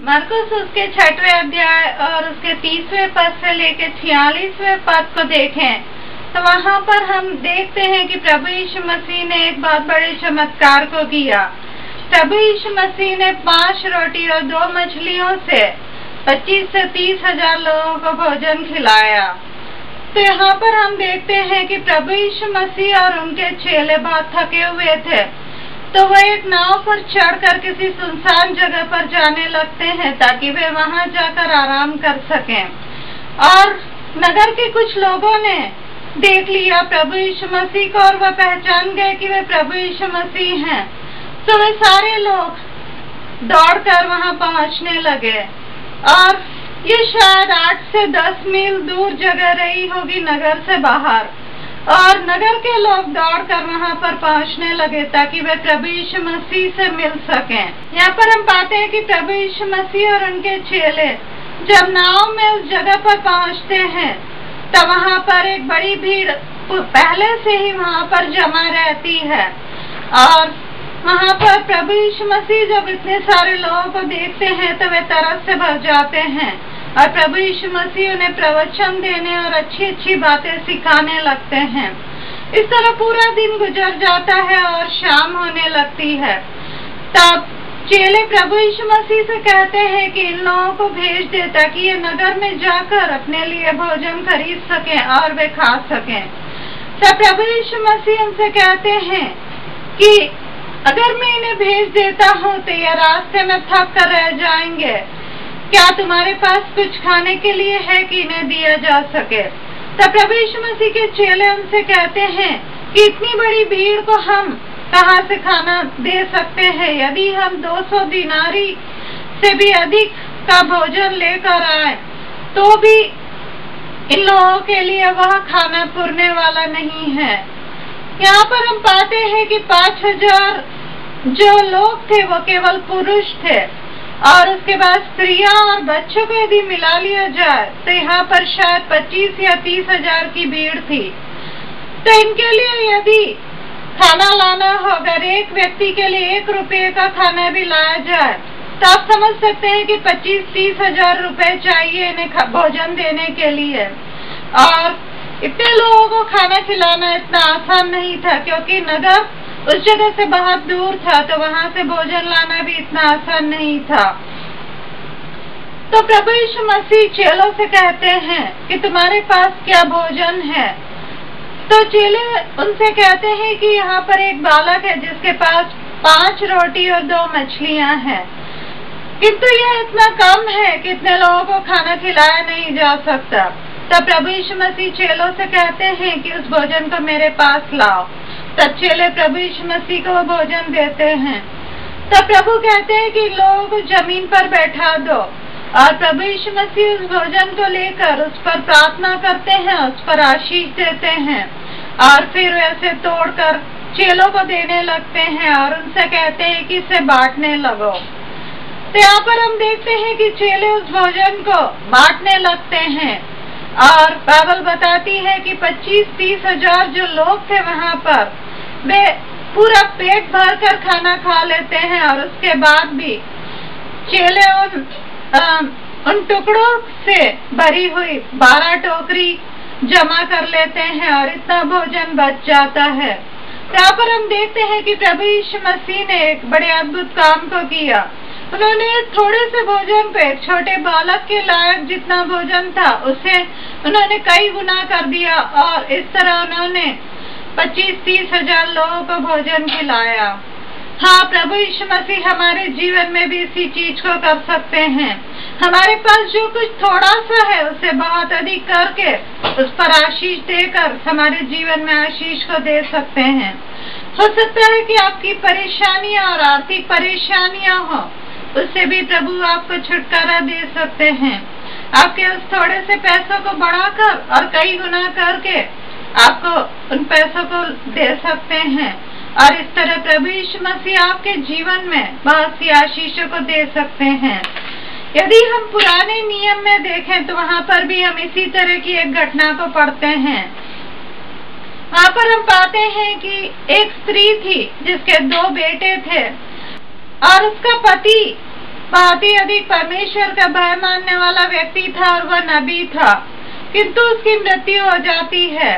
मरकुस उसके 6वें अध्याय और उसके 30वें पद से लेकर 46वें पद को देखें तो वहाँ पर हम देखते हैं कि प्रभु यीशु मसीह ने एक बहुत बड़े चमत्कार को किया। प्रभु यीशु मसीह ने 5 रोटी और 2 मछलियों से 25 से 30 हजार लोगों को भोजन खिलाया। तो यहाँ पर हम देखते हैं कि प्रभु यीशु मसीह और उनके चेले बहुत थके हुए थे, तो वो एक नाव पर चढ़कर किसी सुनसान जगह पर जाने लगते हैं ताकि वे वहां जाकर आराम कर सकें। और नगर के कुछ लोगों ने देख लिया प्रभु यीशु मसीह को और वह पहचान गए कि वे प्रभु यीशु मसीह हैं। तो वे सारे लोग दौड़कर वहां पहुंचने लगे और ये शायद 8 से 10 मील दूर जगह रही होगी नगर से बाहर, और नगर के लोग दौड़कर वहां पर पहुंचने लगे ताकि वे प्रभु यीशु मसीह से मिल सकें। यहाँ पर हम पाते हैं कि प्रभु यीशु मसीह और उनके चेले जब नाव में उस जगह पर पहुंचते हैं तब वहां पर एक बड़ी भीड़ पहले से ही वहां पर जमा रहती है। और वहां पर प्रभु यीशु मसीह जब इतने सारे लोगों को देखते हैं तो वे तरस से भर जाते हैं और प्रभु यीशु मसीह उन्हें प्रवचन देने और अच्छी अच्छी बातें सिखाने लगते हैं। इस तरह पूरा दिन गुजर जाता है और शाम होने लगती है। तब चेले प्रभु यीशु मसीह से कहते हैं कि इन लोगों को भेज दे ताकि ये नगर में जाकर अपने लिए भोजन खरीद सकें और वे खा सकें। तब प्रभु यीशु मसीह उनसे कहते हैं कि अगर मैं इन्हें भेज देता हूँ तो ये रास्ते में थक कर रह जाएंगे, क्या तुम्हारे पास कुछ खाने के लिए है कि इन्हें दिया जा सके। तब प्रभु यीशु मसीह के चेले उनसे कहते हैं कि इतनी बड़ी भीड़ को हम कहाँ से खाना दे सकते हैं। यदि हम 200 दिनारी से भी अधिक का भोजन लेकर आए तो भी इन लोगों के लिए वह खाना पुरने वाला नहीं है। यहाँ पर हम पाते हैं कि 5000 जो लोग थे वो केवल पुरुष थे और उसके बाद स्त्रियां और बच्चों को यदि मिला लिया जाए तो यहाँ पर शायद 25 या 30 हजार की भीड़ थी। तो इनके लिए यदि खाना लाना हो, अगर एक व्यक्ति के लिए 1 रुपये का खाना भी लाया जाए तो आप समझ सकते हैं कि 25-30 हजार रुपए चाहिए इन्हें भोजन देने के लिए। और इतने लोगों को खाना खिलाना इतना आसान नहीं था क्योंकि नगर उस जगह से बहुत दूर था, तो वहां से भोजन लाना भी इतना आसान नहीं था। तो प्रभु यीशु मसीह चेलों से कहते हैं कि तुम्हारे पास क्या भोजन है। तो चेले उनसे कहते हैं कि यहाँ पर एक बालक है जिसके पास 5 रोटी और 2 मछलियां हैं, किंतु यह इतना कम है कि इतने लोगों को खाना खिलाया नहीं जा सकता। तब प्रभु यीशु मसीह चेलों से कहते हैं कि उस भोजन को मेरे पास लाओ। तब चेले प्रभु यीशु मसीह को वो भोजन देते हैं। तब प्रभु कहते हैं कि लोगों को जमीन पर बैठा दो, और प्रभु यीशु मसीह उस भोजन को लेकर उस पर प्रार्थना करते हैं, उस पर आशीष देते हैं और फिर वैसे तोड़कर चेलों को देने लगते हैं और उनसे कहते हैं कि इसे बांटने लगो। तो यहाँ पर हम देखते हैं कि चेले उस भोजन को बांटने लगते हैं और बाइबल बताती है कि 25-30 हजार जो लोग थे वहाँ पर वे पूरा पेट भर कर खाना खा लेते हैं और उसके बाद भी चेले उन टुकड़ों से भरी हुई 12 टोकरी जमा कर लेते हैं और इतना भोजन बच जाता है। यहाँ पर हम देखते हैं कि प्रभु यीशु मसीह ने एक बड़े अद्भुत काम को किया। उन्होंने थोड़े से भोजन पे छोटे बालक के लायक जितना भोजन था उसे उन्होंने कई गुना कर दिया और इस तरह उन्होंने 25-30 हजार लोगों को भोजन खिलाया। हाँ, प्रभु यीशु मसीह हमारे जीवन में भी इसी चीज को कर सकते हैं। हमारे पास जो कुछ थोड़ा सा है उसे बहुत अधिक करके उस पर आशीष देकर हमारे जीवन में आशीष को दे सकते हैं। हो सकता है कि आपकी परेशानियां और आर्थिक परेशानियां हो, उससे भी प्रभु आपको छुटकारा दे सकते हैं। आपके उस थोड़े से पैसों को बढ़ाकर और कई गुना करके आपको उन पैसों को दे सकते हैं और इस तरह प्रभु यीशु मसीह आपके जीवन में बहुत सी आशीषों को दे सकते हैं। यदि हम पुराने नियम में देखें तो वहाँ पर भी हम इसी तरह की एक घटना को पढ़ते हैं। वहाँ पर हम पाते हैं कि एक स्त्री थी जिसके 2 बेटे थे और उसका पति बहुत ही अधिक परमेश्वर का भय मानने वाला व्यक्ति था और वह नबी था, किंतु उसकी मृत्यु हो जाती है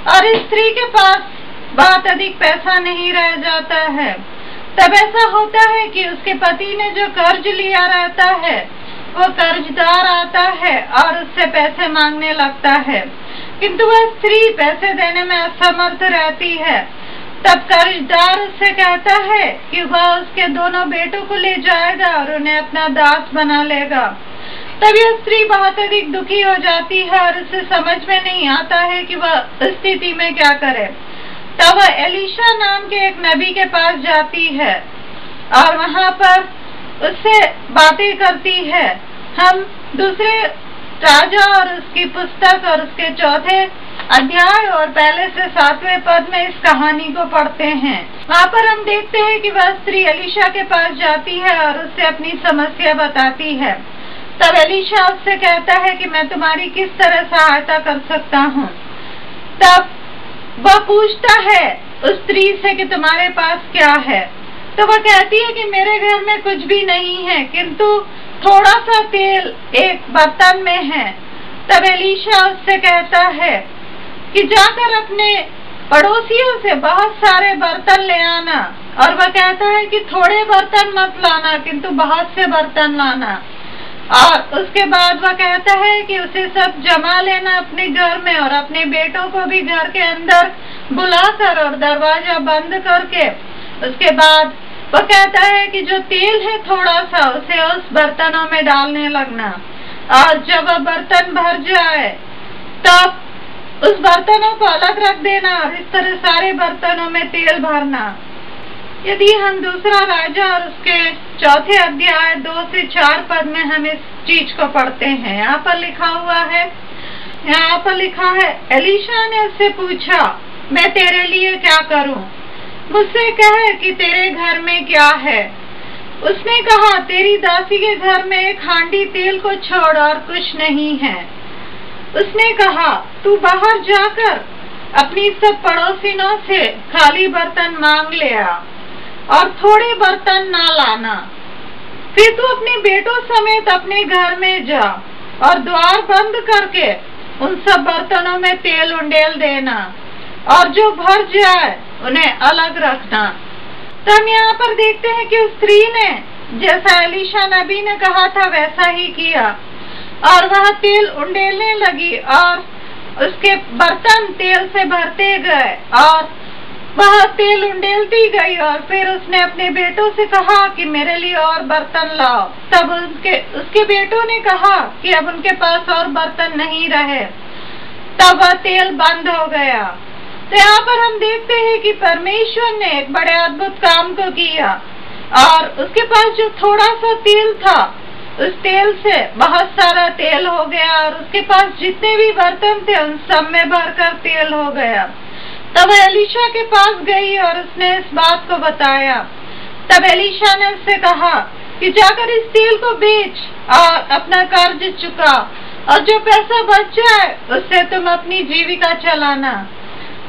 और इस स्त्री के पास बहुत अधिक पैसा नहीं रह जाता है। तब ऐसा होता है कि उसके पति ने जो कर्ज लिया रहता है वो कर्जदार आता है और उससे पैसे मांगने लगता है, किंतु वह स्त्री पैसे देने में असमर्थ रहती है। तब कर्जदार उससे कहता है कि वह उसके दोनों बेटों को ले जाएगा और उन्हें अपना दास बना लेगा। तब यह स्त्री बहुत अधिक दुखी हो जाती है और उसे समझ में नहीं आता है कि वह इस स्थिति में क्या करे। तब वह एलीशा नाम के एक नबी के पास जाती है और वहां पर उससे बातें करती है। हम दूसरे राजा और उसकी पुस्तक और उसके 4 अध्याय और पहले से 7वें पद में इस कहानी को पढ़ते हैं। वहाँ पर हम देखते हैं कि वह स्त्री एलीशा के पास जाती है और उससे अपनी समस्या बताती है। तब एलीशा उससे कहता है कि मैं तुम्हारी किस तरह सहायता कर सकता हूँ। तब वह पूछता है उस स्त्री से कि तुम्हारे पास क्या है। तो वह कहती है कि मेरे घर में कुछ भी नहीं है, किंतु थोड़ा सा तेल एक बर्तन में है। तब एलीशा उससे कहता है कि जाकर अपने पड़ोसियों से बहुत सारे बर्तन ले आना, और वह कहता है कि थोड़े बर्तन मत लाना किंतु बहुत से बर्तन लाना। और उसके बाद वह कहता है कि उसे सब जमा लेना अपने घर में और अपने बेटों को भी घर के अंदर बुलाकर और दरवाजा बंद करके। उसके बाद वह कहता है कि जो तेल है थोड़ा सा उसे उस बर्तनों में डालने लगना, और जब वह बर्तन भर जाए तब उस बर्तनों को अलग रख देना और इस तरह सारे बर्तनों में तेल भरना। यदि हम दूसरा राजा और उसके 4 अध्याय 2 से 4 पद में हम इस चीज को पढ़ते हैं। यहाँ पर लिखा है एलीशा ने उससे पूछा, मैं तेरे लिए क्या करूं? मुझसे कह कि तेरे घर में क्या है। उसने कहा, तेरी दासी के घर में एक हांडी तेल को छोड़ और कुछ नहीं है। उसने कहा, तू बाहर जाकर अपनी सब पड़ोसिनों से खाली बर्तन मांग ले आ और थोड़े बर्तन ना लाना। फिर तू अपने बेटों समेत अपने घर में जा और द्वार बंद करके उन सब बर्तनों में तेल उंडेल देना, और जो भर जाए उन्हें अलग रखना। तो हम यहाँ पर देखते हैं कि उस स्त्री ने जैसा एलीशा नबी ने कहा था वैसा ही किया, और वह तेल उंडेलने लगी और उसके बर्तन तेल से भरते गए और वह तेल उंडेलती गई। और फिर उसने अपने बेटों से कहा कि मेरे लिए और बर्तन लाओ। तब उसके बेटों ने कहा कि अब उनके पास और बर्तन नहीं रहे। तब वह तेल बंद हो गया। तो यहाँ पर हम देखते हैं कि परमेश्वर ने एक बड़े अद्भुत काम को किया, और उसके पास जो थोड़ा सा तेल था उस तेल से बहुत सारा तेल हो गया, और उसके पास जितने भी बर्तन थे उन सब में भरकर तेल हो गया। तब एलीशा के पास गई और उसने इस बात को बताया। तब एलीशा ने उससे कहा कि जाकर इस तेल को बेच और अपना कर्ज चुका, और जो पैसा बच जाए उससे तुम अपनी जीविका चलाना।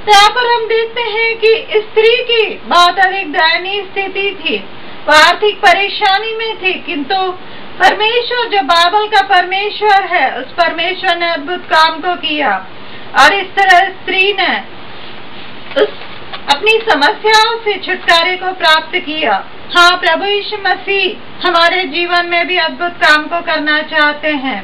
तो यहाँ पर हम देखते हैं कि स्त्री की बहुत अधिक दयनीय स्थिति थी, वह आर्थिक परेशानी में थी, किंतु परमेश्वर जो बाइबल का परमेश्वर है उस परमेश्वर ने अद्भुत काम को किया, और इस तरह स्त्री ने अपनी समस्याओं से छुटकारे को प्राप्त किया। हाँ, प्रभु यीशु मसीह हमारे जीवन में भी अद्भुत काम को करना चाहते हैं।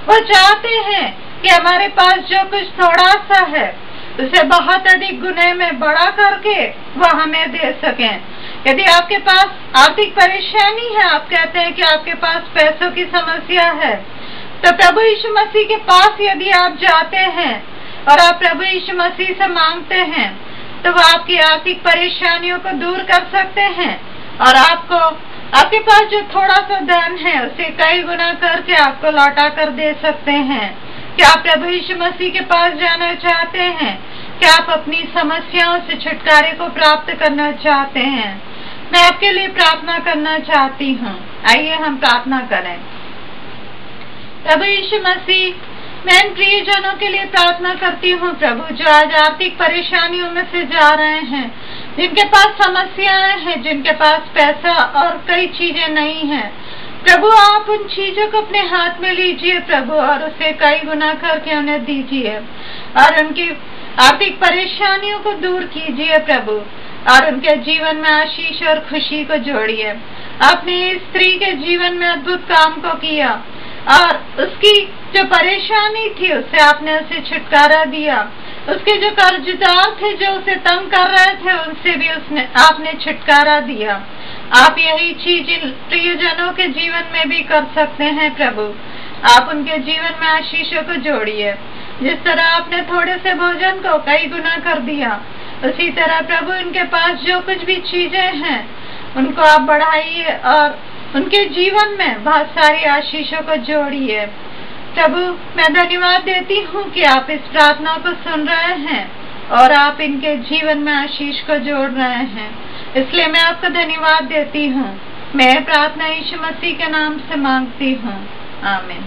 वो चाहते हैं कि हमारे पास जो कुछ थोड़ा सा है उसे बहुत अधिक गुने में बड़ा करके वह हमें दे सकें। यदि आपके पास आर्थिक परेशानी है, आप कहते हैं कि आपके पास पैसों की समस्या है, तो प्रभु यीशु मसीह के पास यदि आप जाते हैं और आप प्रभु यीशु मसीह से मांगते हैं तो वो आपकी आर्थिक परेशानियों को दूर कर सकते हैं, और आपको आपके पास जो थोड़ा सा धन है उसे कई गुना करके आपको लौटा कर दे सकते हैं। क्या आप प्रभु यीशु मसीह के पास जाना चाहते हैं? क्या आप अपनी समस्याओं से छुटकारे को प्राप्त करना चाहते हैं? मैं आपके लिए प्रार्थना करना चाहती हूँ। आइए हम प्रार्थना करें। प्रभु यीशु मसीह, मैं इन प्रियजनों के लिए प्रार्थना करती हूँ प्रभु, जो आज आर्थिक परेशानियों में से जा रहे हैं, जिनके पास समस्याएं हैं, जिनके पास पैसा और कई चीजें नहीं हैं। प्रभु आप उन चीजों को अपने हाथ में लीजिए प्रभु, और उसे कई गुना करके उन्हें दीजिए, और उनकी आर्थिक परेशानियों को दूर कीजिए प्रभु, और उनके जीवन में आशीष और खुशी को जोड़िए। आपने इस स्त्री के जीवन में अद्भुत काम को किया, और उसकी जो परेशानी थी उससे आपने उसे छुटकारा दिया। उसके जो कर्जदार थे जो उसे तंग कर रहे थे उनसे भी आपने छुटकारा दिया। आप यही चीज इन प्रियजनों के जीवन में भी कर सकते हैं प्रभु। आप उनके जीवन में आशीषों को जोड़िए। जिस तरह आपने थोड़े से भोजन को कई गुना कर दिया, उसी तरह प्रभु उनके पास जो कुछ भी चीजें हैं उनको आप बढ़ाइए और उनके जीवन में बहुत सारी आशीषों को जोड़िए। प्रभु मैं धन्यवाद देती हूँ कि आप इस प्रार्थना को सुन रहे हैं और आप इनके जीवन में आशीष को जोड़ रहे हैं, इसलिए मैं आपको धन्यवाद देती हूँ। मैं प्रार्थना यीशु मसीह के नाम से मांगती हूँ, आमीन।